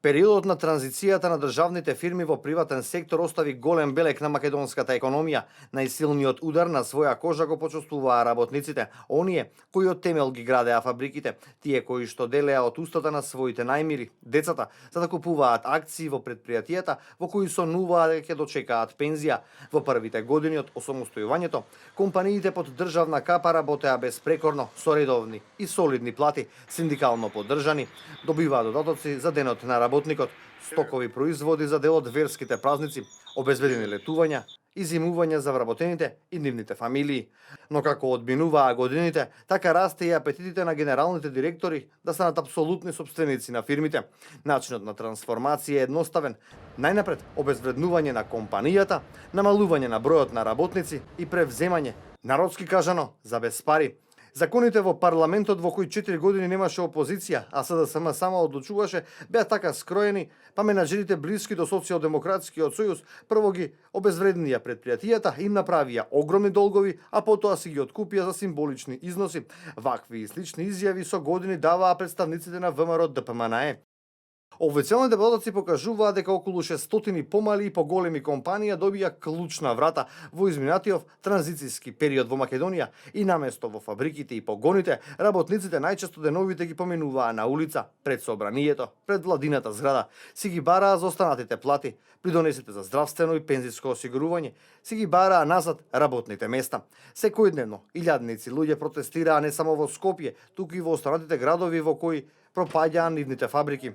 Периодот на транзицијата на државните фирми во приватен сектор остави голем белек на македонската економија. Најсилниот удар на своја кожа го почувствуваа работниците, оние кои од темел ги градеа фабриките, тие кои што делеа од устата на своите најмили, децата, за да купуваат акции во предпријатијата во кои сонуваа дека ќе дочекаат пензија. Во првите години од осамостојувањето, компаниите под државна капа работеа безпрекорно, со редовни и солидни плати, синдикално поддржани, добиваа додатоци за денот на работникот, стокови производи за дел од верските празници, обезбедени летувања и зимувања за вработените и нивните фамилии. Но како одминуваа годините, така расте и апетитите на генералните директори да станат апсолутни собственици на фирмите. Начинот на трансформација е едноставен. Најнапред обезвреднување на компанијата, намалување на бројот на работници и превземање, народски кажано, за без пари. Законите во парламентот во кои 4 години немаше опозиција, а СДСМ само одлучуваше, беа така скроени, па менаџерите блиски до социјалдемократскиот сојуз прво ги обезвреднија предпријатијата, им направија огромни долгови, а потоа си ги откупија за символични износи. Вакви и слични изјави со години даваа представниците на ВМРО ДПМНЕ. Официјалните податоци покажуваат дека околу 600 помали и поголеми компанија добија клучна врата во изминатиот транзицијски период во Македонија и наместо во фабриките и погоните, работниците најчесто деновите ги поминуваа на улица, пред собранието, пред владината зграда, си ги бараа за останатите плати, придонесите за здравствено и пензиско осигурување, си ги бараа назад работните места. Секојдневно илјадници луѓе протестираа не само во Скопје, туку и во останатите градови во кои пропаѓаа нивните фабрики.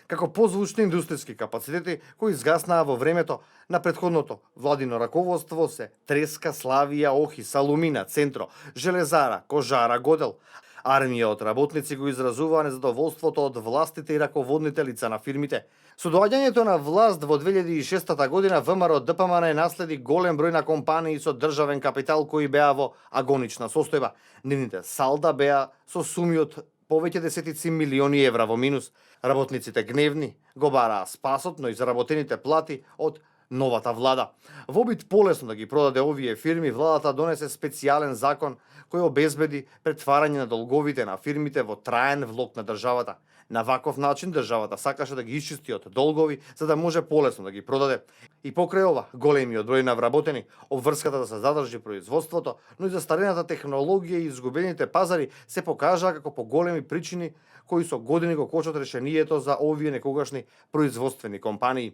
Како позвучни индустријски капацитети кои изгаснаа во времето на претходното владино раководство се Треска, Славија, Охис, Алумина, Центро, Железара, Кожара, Годел. Армија од работници го изразуваа незадоволството од властите и раководните лица на фирмите. Со доаѓањето на власт во 2006 година ВМРО ДПМН наследи голем број на компании со државен капитал кои беа во агонична состојба. Нивните салда беа со суми од повеќе десетици милиони евра во минус. Работниците гневни го бараа спасот, но и заработените плати од новата влада. Во обид полесно да ги продаде овие фирми, владата донесе специјален закон кој обезбеди претварање на долговите на фирмите во траен влог на државата. На ваков начин државата сакаше да ги исчисти од долгови за да може полесно да ги продаде. И покрај ова, големиот број на вработени, обврската да се задржи производството, но и застарената технологија и изгубените пазари се покажаа како поголеми причини кои со години го кочат решението за овие некогашни производствени компании.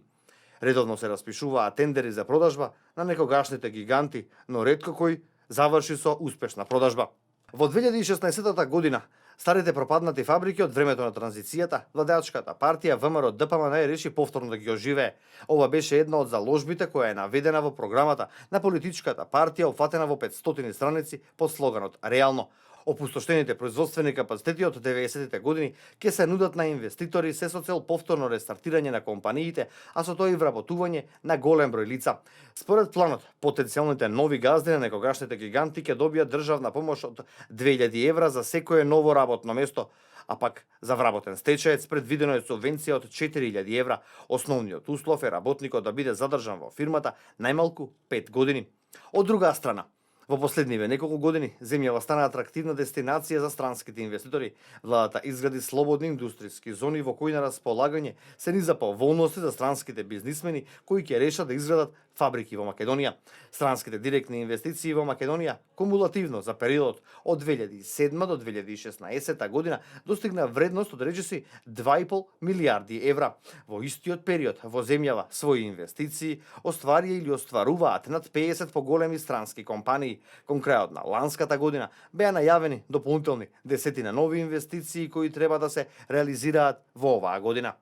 Редовно се распишуваа тендери за продажба на некогашните гиганти, но ретко кој заврши со успешна продажба. Во 2016 година старите пропаднати фабрики од времето на транзицијата, владеачката партија ВМРО ДПМН реши повторно да ги оживее. Ова беше една од заложбите која е наведена во програмата на политичката партија, опфатена во 500 страници под слоганот "Реално". Опустоштените производствени капацитети од 90-тите години ќе се нудат на инвеститори се со цел повторно рестартирање на компаниите, а со тоа и вработување на голем број лица. Според планот, потенцијалните нови газди на некогашните гиганти ќе добијат државна помош од 2000 евра за секое ново работно место, а пак за вработен стечаец предвидено е субвенција од 4000 евра. Основниот услов е работникот да биде задржан во фирмата најмалку 5 години. Од друга страна, во последниве неколку години земјава стана атрактивна дестинација за странските инвеститори. Владата изгради слободни индустријски зони во кои на располагање се низа поволности за странските бизнисмени кои ќе решат да изградат фабрики во Македонија. Странските директни инвестиции во Македонија кумулативно за периодот од 2007 до 2016 година достигна вредност од речиси 2,5 милијарди евра. Во истиот период во земјава своји инвестиции остварија или остваруваат над 50 поголеми странски компании. Кон крајот на ланската година беа најавени дополнителни десетина нови инвестиции кои треба да се реализираат во оваа година.